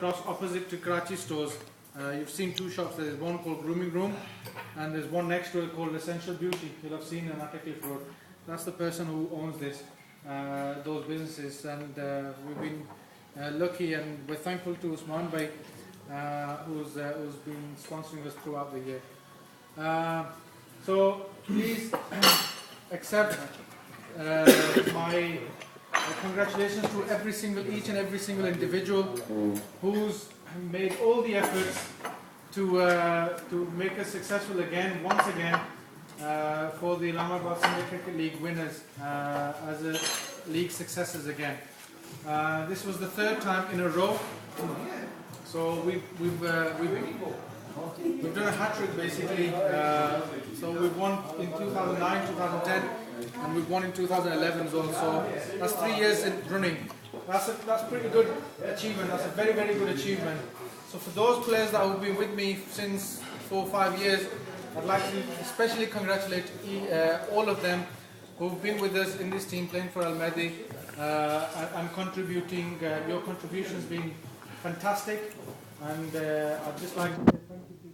Across opposite to Karachi stores, you've seen two shops. There's one called Grooming Room, and there's one next to it called Essential Beauty. You'll have seen in Attercliffe Road. That's the person who owns those businesses, and we've been lucky, and we're thankful to Usman Bhai, who's been sponsoring us throughout the year. So please accept my congratulations to each and every single individual who's made all the efforts to make us successful once again, for the Islamabad Senior Cricket League winners as a league successes again. This was the third time in a row, so we've done a hat-trick basically. So we've won in 2009, 2010, and we've won in 2011 as well. So that's 3 years in running. That's pretty good achievement. That's a very, very good achievement. So for those players that have been with me since 4 or 5 years, I'd like to especially congratulate all of them who've been with us in this team playing for Al Mahdi and contributing. Your contribution's been fantastic, and I'd just like to say thank you to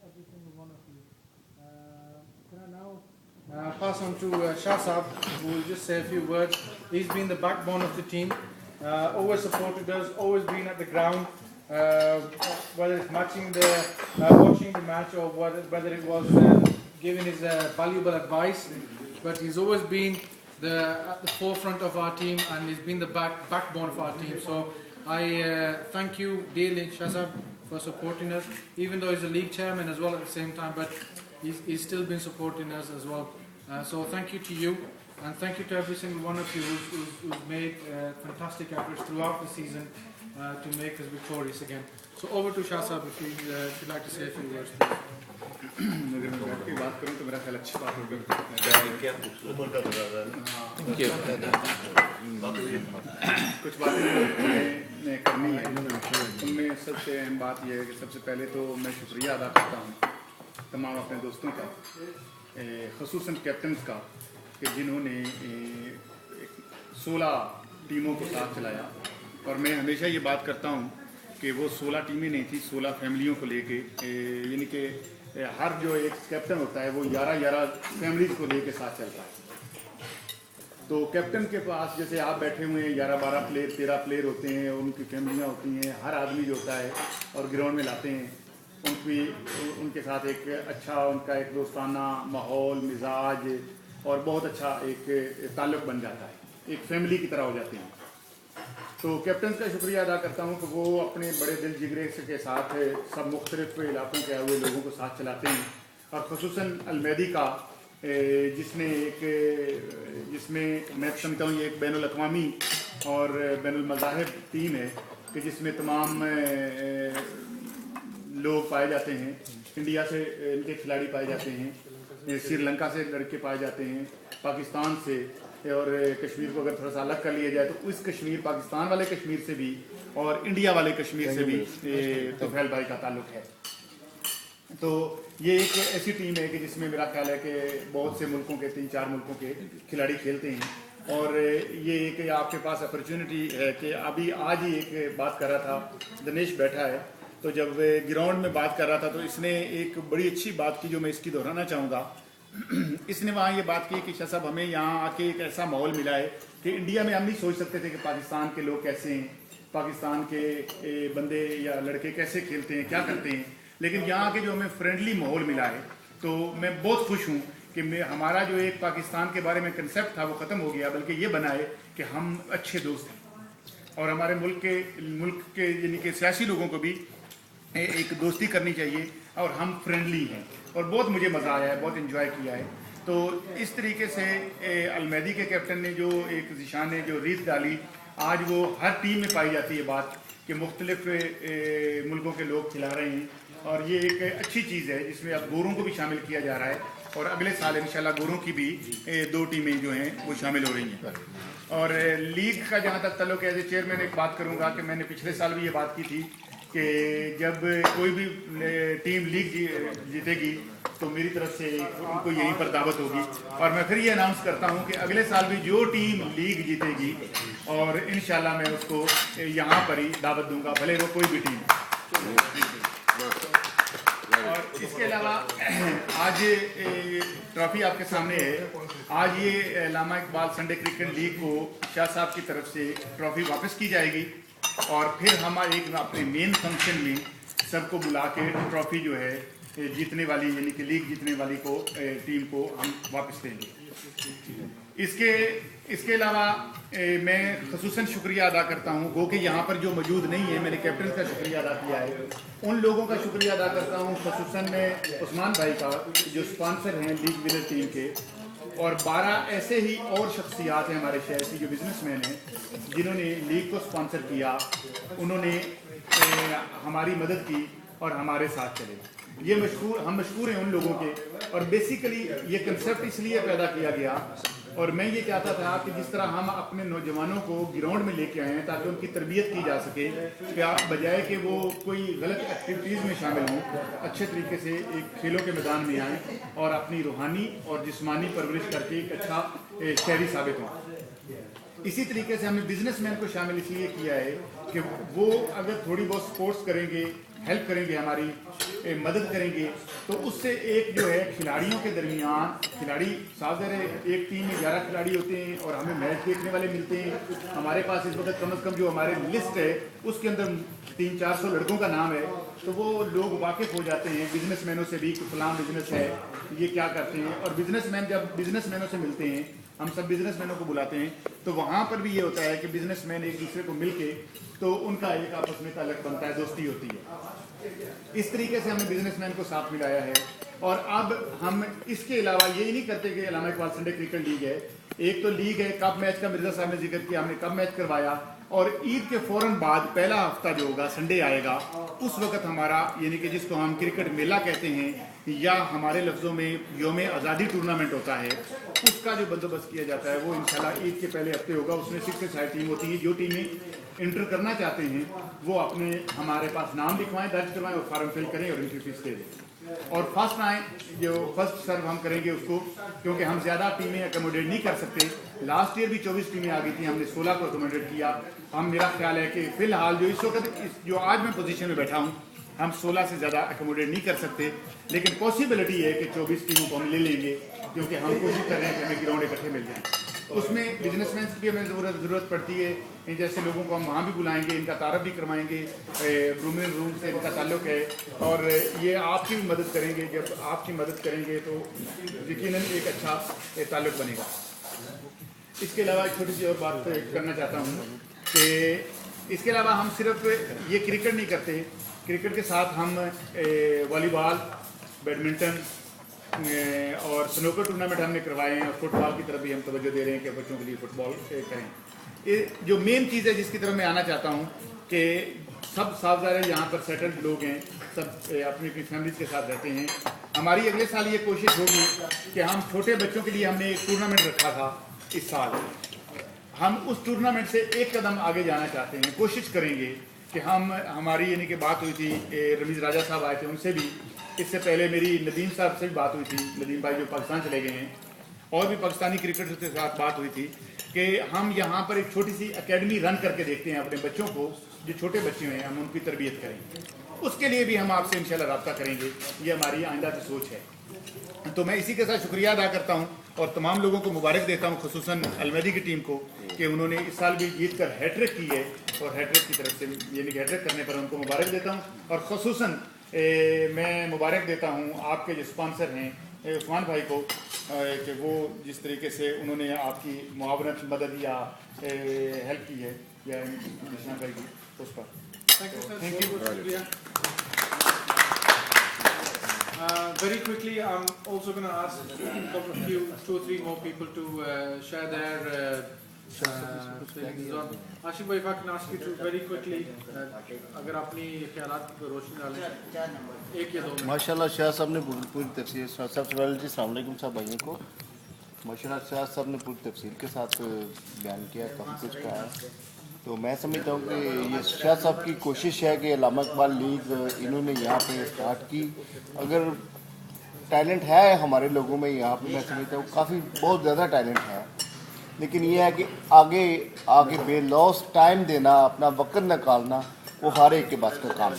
every single one of you. Can I now pass on to Shah Saab, who will just say a few words. He's been the backbone of the team, always supported us, always been at the ground, whether it's watching the match or whether it was giving his valuable advice. But he's always been at the forefront of our team, and he's been the backbone of our team. So I thank you dearly, Shah, for supporting us, even though he's a league chairman as well at the same time, but he's still been supporting us as well. So thank you to you, and thank you to every single one of you who's made fantastic efforts throughout the season to make us victorious again. So over to Shah Sahab, if you'd like to say a few words, please. अगर मैं बैठ के बात करूं तो मेरा ख्याल अच्छी बात होगी। कुछ बातें मैंने करनी है, उनमें सबसे अहम बात यह है कि सबसे पहले तो मैं शुक्रिया अदा करता हूं तमाम अपने दोस्तों का, ख़ुसूसन कैप्टन का, कि जिन्होंने 16 टीमों को साथ चलाया। और मैं हमेशा ये बात करता हूं कि वो 16 टीमें नहीं थी, 16 फैमिलियों को लेके, यानी कि हर जो एक कैप्टन होता है वो 11 फैमिलीज को लेके साथ चलता है। तो कैप्टन के पास जैसे आप बैठे हुए हैं 11-12 प्लेयर 13 प्लेयर होते हैं, उनकी फैमिलियाँ होती हैं, हर आदमी जो होता है और ग्राउंड में लाते हैं, उनके साथ एक अच्छा उनका एक दोस्ताना माहौल, मिजाज और बहुत अच्छा एक ताल्लुक़ बन जाता है, एक फैमिली की तरह हो जाते हैं। तो कैप्टन का शुक्रिया अदा करता हूं कि वो अपने बड़े दिल जिगरे के साथ सब मुख्तलिफ इलाकों के आए हुए लोगों को साथ चलाते हैं, और ख़ुसूसन अल महदी का जिसमें मैं समझता हूँ ये एक बैनुल अक़वामी और बैनुल मज़ाहिब टीम है कि जिसमें तमाम लोग पाए जाते हैं। इंडिया से इनके खिलाड़ी पाए जाते हैं, श्रीलंका से लड़के पाए जाते हैं, पाकिस्तान से, और कश्मीर को अगर थोड़ा सा अलग कर लिया जाए तो उस कश्मीर, पाकिस्तान वाले कश्मीर से भी और इंडिया वाले कश्मीर से भी तुफैल भाई का ताल्लुक है। तो ये एक ऐसी टीम है कि जिसमें मेरा ख्याल है कि बहुत से मुल्कों के 3-4 मुल्कों के खिलाड़ी खेलते हैं, और ये एक आपके पास अपॉर्चुनिटी है कि अभी आज ही एक बात कर रहा था, दिनेश बैठा है, तो जब ग्राउंड में बात कर रहा था तो इसने एक बड़ी अच्छी बात की जो मैं इसकी दोहराना चाहूँगा। इसने वहाँ ये बात की कि शाह साहब हमें यहाँ आके एक ऐसा माहौल मिला है कि इंडिया में हम नहीं सोच सकते थे कि पाकिस्तान के लोग कैसे हैं, पाकिस्तान के बंदे या लड़के कैसे खेलते हैं, क्या करते हैं, लेकिन यहाँ आके जो हमें फ्रेंडली माहौल मिला है, तो मैं बहुत खुश हूँ कि हमारा जो एक पाकिस्तान के बारे में कंसेप्ट था वो ख़त्म हो गया, बल्कि ये बना है कि हम अच्छे दोस्त हैं और हमारे मुल्क के यानी कि सियासी लोगों को भी एक दोस्ती करनी चाहिए और हम फ्रेंडली हैं, और बहुत मुझे मज़ा आया है, बहुत इन्जॉय किया है। तो इस तरीके से अल महदी के कैप्टन ने जो एक ज़िशान ने जो रीत डाली, आज वो हर टीम में पाई जाती है बात कि मुख्तलिफ मुल्कों के लोग खिला रहे हैं, और ये एक अच्छी चीज़ है जिसमें अब गोरों को भी शामिल किया जा रहा है, और अगले साल इंशाल्लाह गोरों की भी 2 टीमें जो हैं वो शामिल हो रही हैं। और लीग का जहाँ तक तल्लुक़ है, एज ए चेयरमैन एक बात करूँगा कि मैंने पिछले साल भी ये बात की थी कि जब कोई भी टीम लीग जीतेगी तो मेरी तरफ से उनको यहीं पर दावत होगी। और मैं फिर ये अनाउंस करता हूँ कि अगले साल भी जो टीम लीग जीतेगी और इंशाल्लाह मैं उसको यहाँ पर ही दावत दूंगा, भले वो कोई भी टीम। और इसके अलावा आज ट्रॉफी आपके सामने है। आज ये अल्लामा इकबाल संडे क्रिकेट लीग को शाह साहब की तरफ से ट्रॉफी वापस की जाएगी और फिर हम एक अपने मेन फंक्शन में सबको बुला के ट्रॉफी जो है जीतने वाली यानी कि लीग जीतने वाली को टीम को हम वापस देंगे। इसके अलावा मैं खसूसन शुक्रिया अदा करता हूँ, गो कि यहाँ पर जो मौजूद नहीं है, मैंने कैप्टन का शुक्रिया अदा किया है, उन लोगों का शुक्रिया अदा करता हूँ खसूसन में उस्मान भाई का जो स्पॉन्सर हैं लीग विनर टीम के, और 12 ऐसे ही और शख्सियात हैं हमारे शहर की जो बिजनेसमैन हैं जिन्होंने लीग को स्पॉन्सर किया, उन्होंने हमारी मदद की और हमारे साथ चले। ये हम मशहूर हैं उन लोगों के। और बेसिकली ये कंसेप्ट इसलिए पैदा किया गया और मैं ये चाहता था कि जिस तरह हम अपने नौजवानों को ग्राउंड में लेके आए हैं ताकि उनकी तरबियत की जा सके, बजाय कि वो कोई गलत एक्टिविटीज़ में शामिल हों, अच्छे तरीके से एक खेलों के मैदान में आएँ और अपनी रूहानी और जिस्मानी परवरिश करके एक अच्छा शहरी साबित हों। इसी तरीके से हमने बिजनेसमैन को शामिल इसलिए किया है कि वो अगर थोड़ी बहुत स्पोर्ट्स करेंगे, हेल्प करेंगे, हमारी मदद करेंगे, तो उससे एक जो है खिलाड़ियों के दरमियान, खिलाड़ी साफ है एक टीम में 11 खिलाड़ी होते हैं और हमें मैच देखने वाले मिलते हैं। हमारे पास इस वक्त कम से कम जो हमारे लिस्ट है उसके अंदर 300-400 लड़कों का नाम है, तो वो लोग वाकिफ़ हो जाते हैं बिजनेसमैनों से भी कि फलां बिजनेस है, ये क्या करते हैं। और बिजनेसमैन जब बिजनेसमैनों से मिलते हैं, हम सब बिजनेसमैनों को बुलाते हैं, तो वहाँ पर भी ये होता है कि बिजनेसमैन एक दूसरे को मिलके तो उनका एक आपस में ताल्लुक बनता है, दोस्ती होती है। इस तरीके से हमने बिजनेसमैन को साथ मिलाया है। और अब हम इसके अलावा ये नहीं करते कि अल्लामा इकबाल संडे क्रिकेट लीग है, एक तो लीग है, कप मैच का मिर्जा साहब ने जिक्र किया, हमने कप मैच करवाया, और ईद के फौरन बाद पहला हफ्ता जो होगा संडे आएगा, उस वक्त हमारा यानी कि जिसको हम क्रिकेट मेला कहते हैं या हमारे लफ्ज़ों में योम आज़ादी टूर्नामेंट होता है, उसका जो बंदोबस्त किया जाता है वो इंशाल्लाह ईद के पहले हफ्ते होगा। उसमें 6 टीम होती है। जो टीमें इंटर करना चाहते हैं वो अपने हमारे पास नाम लिखवाएं, दर्ज करवाएं और फॉर्म फिल करें और एंट्री फीस दे दें। और फर्स्ट आए, जो फर्स्ट सर्व हम करेंगे उसको, क्योंकि हम ज़्यादा टीमें अकोमोडेट नहीं कर सकते। लास्ट ईयर भी 24 टीमें आ गई थी, हमने 16 को अकोमोडेट किया। हम मेरा ख्याल है कि फ़िलहाल जो इस वक्त जो आज मैं पोजीशन में बैठा हूँ, हम 16 से ज़्यादा अकोमोडेट नहीं कर सकते, लेकिन पॉसिबिलिटी है कि 24 टीमों को हम ले लेंगे, क्योंकि हम कोशिश कर रहे हैं कि हमें ग्राउंड इकट्ठे मिल जाएँ। उसमें बिजनेसमैन की भी हमें ज़रूरत पड़ती है, इन जैसे लोगों को हम वहाँ भी बुलाएंगे, इनका तारफ़ भी करवाएंगे, ग्रूमिंग रूम से इनका ताल्लुक़ है, और ये आपकी भी मदद करेंगे। जब आपकी मदद करेंगे तो यकीनन एक अच्छा ताल्लुक़ बनेगा। इसके अलावा एक छोटी सी और बात करना चाहता हूँ कि इसके अलावा हम सिर्फ ये क्रिकेट नहीं करते, क्रिकेट के साथ हम वॉलीबॉल, बैडमिंटन और स्नूकर टूर्नामेंट हमने करवाए हैं, और फुटबॉल की तरफ भी हम तवज्जो दे रहे हैं कि बच्चों के लिए फुटबॉल करें। ये जो मेन चीज़ है जिसकी तरफ मैं आना चाहता हूँ कि सब सावधान यहाँ पर सेटल्ड लोग हैं, सब अपनी अपनी फैमिलीज के साथ रहते हैं। हमारी अगले साल ये कोशिश होगी कि हम छोटे बच्चों के लिए हमने एक टूर्नामेंट रखा था इस साल, हम उस टूर्नामेंट से एक कदम आगे जाना चाहते हैं। कोशिश करेंगे कि हमारी यानी कि बात हुई थी, रमीज़ राजा साहब आए थे, उनसे भी, इससे पहले मेरी नदीम साहब से भी बात हुई थी, नदीम भाई जो पाकिस्तान चले गए हैं, और भी पाकिस्तानी क्रिकेटर्स के साथ बात हुई थी कि हम यहाँ पर एक छोटी सी एकेडमी रन करके देखते हैं अपने बच्चों को, जो छोटे बच्चे हैं हम उनकी तरबियत करें। उसके लिए भी हम आपसे इंशाल्लाह रब्ता करेंगे, ये हमारी आइंदा की सोच है। तो मैं इसी के साथ शुक्रिया अदा करता हूँ और तमाम लोगों को मुबारक देता हूँ, खुसूसन अलमदी की टीम को, कि उन्होंने इस साल भी जीत कर हैट्रिक की है, और हैट्रिक की तरफ से यानी कि हैट्रिक करने पर उनको मुबारक देता हूँ। और खुसूसन मैं मुबारक देता हूँ आपके जो स्पॉन्सर हैं उस्मान भाई को, कि वो जिस तरीके से उन्होंने आपकी मुआवनत, मदद या हेल्प की है, या निशान भाई की, उस पर thank you. Very quickly, I'm also going to ask two or three more people to share their feelings on. Ashik bhai, if I can ask you to very quickly, अगर अपनी ख्यालात की रोशनी डालें, एक या दो। माशाल्लाह शाह साहब ने पूरी तफसील, सबसे पहले जी अस्सलाम वालेकुम सब भाइयों को। माशाल्लाह शाह साहब ने पूरी तफसील के साथ बयान किया, काफ़ी कुछ कहा है। तो मैं समझता हूँ कि ये शाह साहब की कोशिश है कि अल्लामा इकबाल लीग इन्होंने यहाँ पे स्टार्ट की। अगर टैलेंट है हमारे लोगों में यहाँ पे, मैं समझता हूँ काफ़ी बहुत ज़्यादा टैलेंट है, लेकिन ये है कि आगे आगे बेलॉस टाइम देना, अपना वक्त निकालना, वो हर एक के बस का काम है।